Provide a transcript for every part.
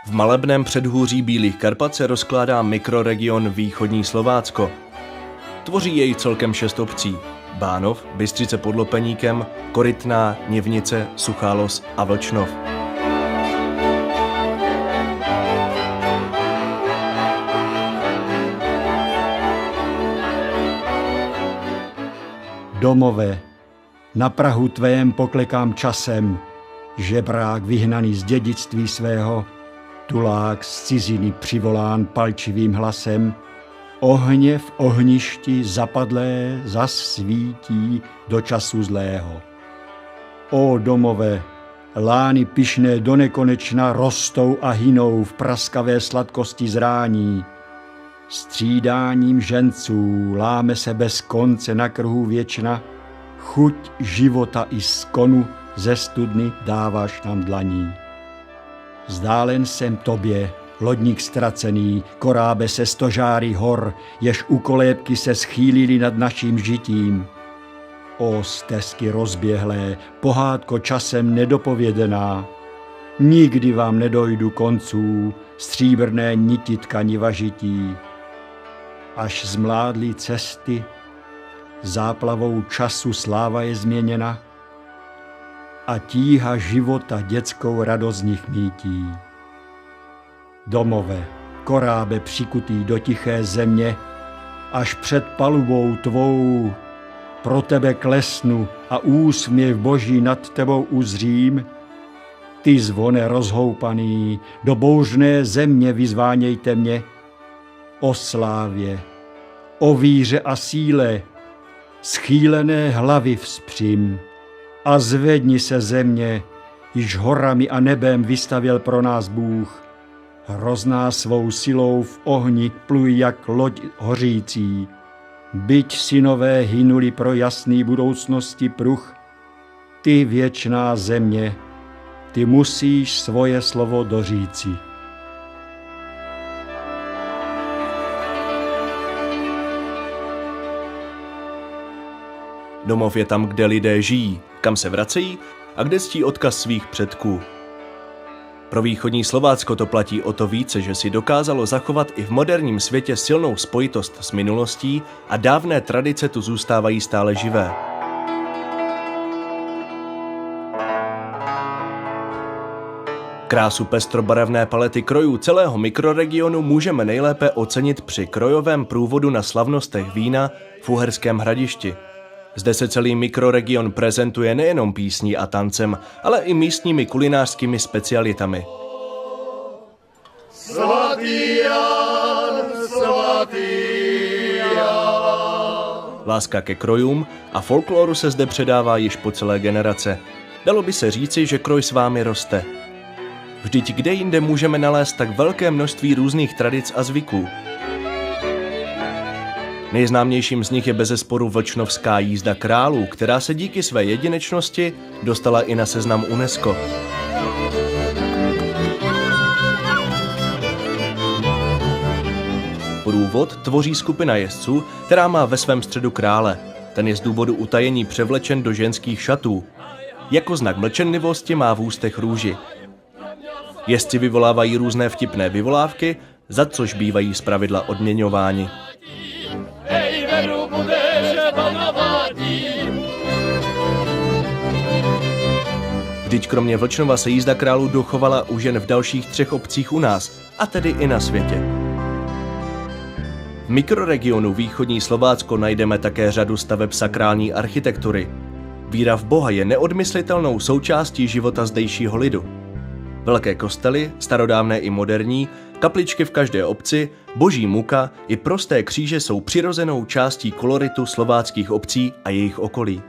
V malebném předhůří Bílých Karpat se rozkládá mikroregion Východní Slovácko. Tvoří jej celkem 6 obcí: Bánov, Bystřice pod Lopeníkem, Korytná, Nivnice, Suchálos a Vlčnov. Domové, na prahu tvém poklekám časem, žebrák vyhnaný z dědictví svého, tulák z ciziny přivolán palčivým hlasem, ohně v ohništi zapadlé zas svítí do času zlého. O domové, lány pyšné do nekonečna rostou a hynou v praskavé sladkosti zrání. Střídáním ženců láme se bez konce na kruhu věčna, chuť života i skonu ze studny dáváš nám dlaní. Vzdálen jsem tobě, lodník ztracený, korábe se stožáry hor, jež u kolébky se schýlili nad naším žitím. O stezky rozběhlé, pohádko časem nedopovědená, nikdy vám nedojdu konců, stříbrné niti tkaniva žití. Až zmládly cesty, záplavou času sláva je změněna a tíha života dětskou radost z nich mítí. Domové, korábe přikutý do tiché země, až před palubou tvou pro tebe klesnu a úsměv boží nad tebou uzřím, ty zvone rozhoupaný, do bouřné země vyzvánějte mě, o slávě, o víře a síle, schýlené hlavy vzpřím a zvedni se země, již horami a nebem vystavěl pro nás Bůh. Hrozná svou silou v ohni pluj jak loď hořící, byť synové hynuli pro jasný budoucnosti pruh, ty věčná země, ty musíš svoje slovo doříci. Domov je tam, kde lidé žijí, kam se vracejí a kde ctí odkaz svých předků. Pro východní Slovácko to platí o to více, že si dokázalo zachovat i v moderním světě silnou spojitost s minulostí a dávné tradice tu zůstávají stále živé. Krásu pestrobarevné palety krojů celého mikroregionu můžeme nejlépe ocenit při krojovém průvodu na slavnostech vína v Uherském Hradišti. Zde se celý mikroregion prezentuje nejenom písní a tancem, ale i místními kulinářskými specialitami. Svatý Jan, svatý Jan. Láska ke krojům a folkloru se zde předává již po celé generace. Dalo by se říci, že kroj s vámi roste. Vždyť kde jinde můžeme nalézt tak velké množství různých tradic a zvyků? Nejznámějším z nich je bezesporu vlčnovská jízda králů, která se díky své jedinečnosti dostala i na seznam UNESCO. Průvod tvoří skupina jezdců, která má ve svém středu krále. Ten je z důvodu utajení převlečen do ženských šatů. Jako znak mlčenlivosti má v ústech růži. Jezdci vyvolávají různé vtipné vyvolávky, za což bývají zpravidla odměňováni. Vždyť kromě Vlčnova se jízda králů dochovala už jen v dalších 3 obcích u nás, a tedy i na světě. V mikroregionu Východní Slovácko najdeme také řadu staveb sakrální architektury. Víra v Boha je neodmyslitelnou součástí života zdejšího lidu. Velké kostely, starodávné i moderní, kapličky v každé obci, boží muka i prosté kříže jsou přirozenou částí koloritu slováckých obcí a jejich okolí.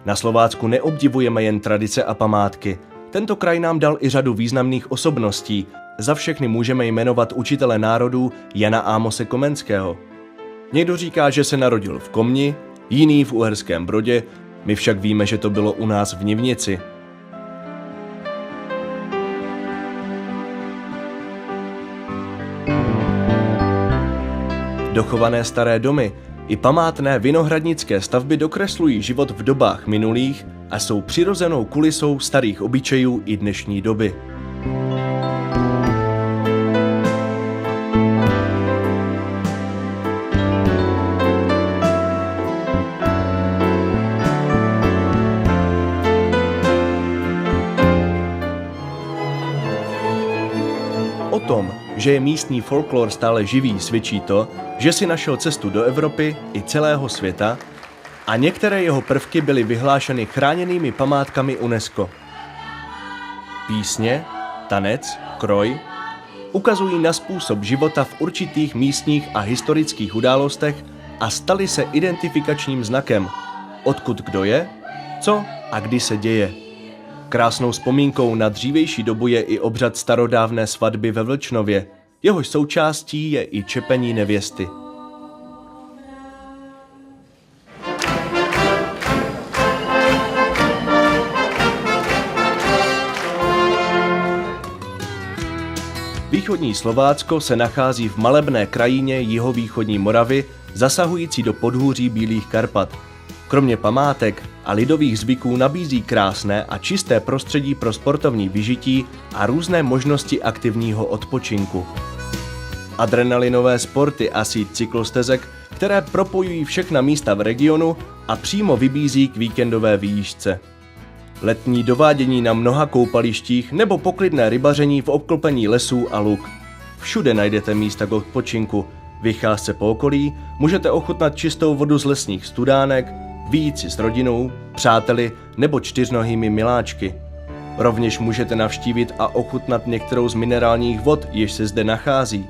Na Slovácku neobdivujeme jen tradice a památky. Tento kraj nám dal i řadu významných osobností. Za všechny můžeme jmenovat učitele národů Jana Ámose Komenského. Někdo říká, že se narodil v Komni, jiný v Uherském Brodě, my však víme, že to bylo u nás v Nivnici. Dochované staré domy i památné vinohradnické stavby dokreslují život v dobách minulých a jsou přirozenou kulisou starých obyčejů i dnešní doby. O tom, že je místní folklor stále živý, svědčí to, že si našel cestu do Evropy i celého světa a některé jeho prvky byly vyhlášeny chráněnými památkami UNESCO. Písně, tanec, kroj ukazují na způsob života v určitých místních a historických událostech a staly se identifikačním znakem, odkud kdo je, co a kdy se děje. Krásnou vzpomínkou na dřívější dobu je i obřad starodávné svatby ve Vlčnově, jehož součástí je i čepení nevěsty. Východní Slovácko se nachází v malebné krajině jihovýchodní Moravy, zasahující do podhůří Bílých Karpat. Kromě památek a lidových zvyků nabízí krásné a čisté prostředí pro sportovní vyžití a různé možnosti aktivního odpočinku. Adrenalinové sporty a síť cyklostezek, které propojují všechna místa v regionu a přímo vybízí k víkendové výjížďce. Letní dovádění na mnoha koupalištích nebo poklidné rybaření v obklopení lesů a luk. Všude najdete místa k odpočinku. Vycházce po okolí můžete ochutnat čistou vodu z lesních studánek, vyjít si s rodinou, přáteli nebo čtyřnohými miláčky. Rovněž můžete navštívit a ochutnat některou z minerálních vod, jež se zde nachází.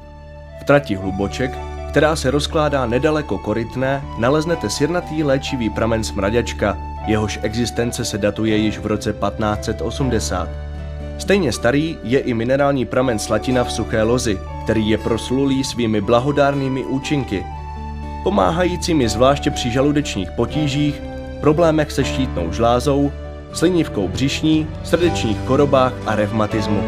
V trati Hluboček, která se rozkládá nedaleko Korytné, naleznete sirnatý léčivý pramen Smraďačka, jehož existence se datuje již v roce 1580. Stejně starý je i minerální pramen Slatina v Suché Lozi, který je proslulý svými blahodárnými účinky, pomáhajícími zvláště při žaludečních potížích, problémech se štítnou žlázou, slinivkou břišní, srdečních chorobách a revmatismu.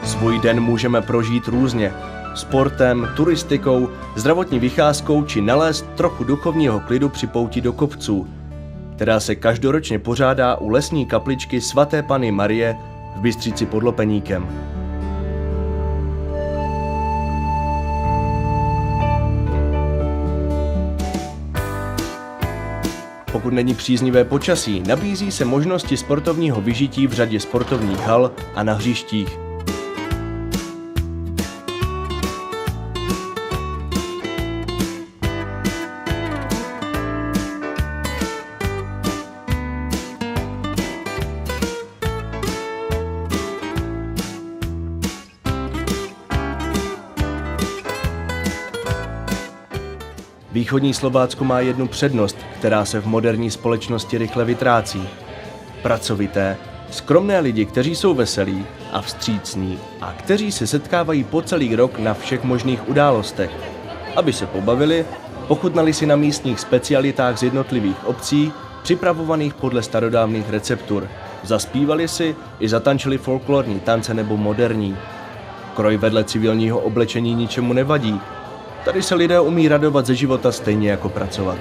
Svůj den můžeme prožít různě. Sportem, turistikou, zdravotní vycházkou či nalézt trochu duchovního klidu při pouti do kopců, která se každoročně pořádá u lesní kapličky svaté Panny Marie v Bystřici pod Lopeníkem. Pokud není příznivé počasí, nabízí se možnosti sportovního vyžití v řadě sportovních hal a na hřištích. Východní Slovácko má jednu přednost, která se v moderní společnosti rychle vytrácí. Pracovité, skromné lidi, kteří jsou veselí a vstřícní a kteří se setkávají po celý rok na všech možných událostech, aby se pobavili, pochutnali si na místních specialitách z jednotlivých obcí, připravovaných podle starodávných receptur, zaspívali si i zatančili folklorní tance nebo moderní. Kroj vedle civilního oblečení ničemu nevadí. Tady se lidé umí radovat ze života stejně jako pracovat.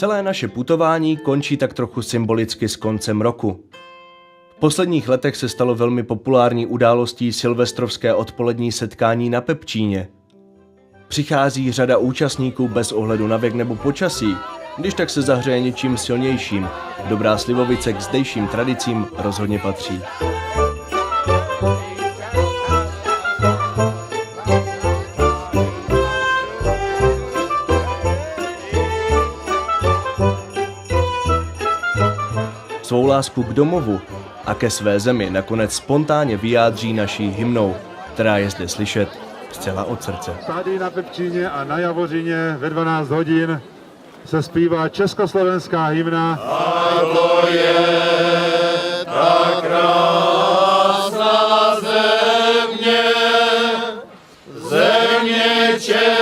Celé naše putování končí tak trochu symbolicky s koncem roku. V posledních letech se stalo velmi populární událostí silvestrovské odpolední setkání na Pepčíně. Přichází řada účastníků bez ohledu na věk nebo počasí, když tak se zahřeje něčím silnějším. Dobrá slivovice k zdejším tradicím rozhodně patří. Svou lásku k domovu a ke své zemi nakonec spontánně vyjádří naší hymnou, která je zde slyšet zcela od srdce. Tady na Pepčíně a na Javořině ve 12 hodin se zpívá československá hymna. A to je ta krásná země, země Čech.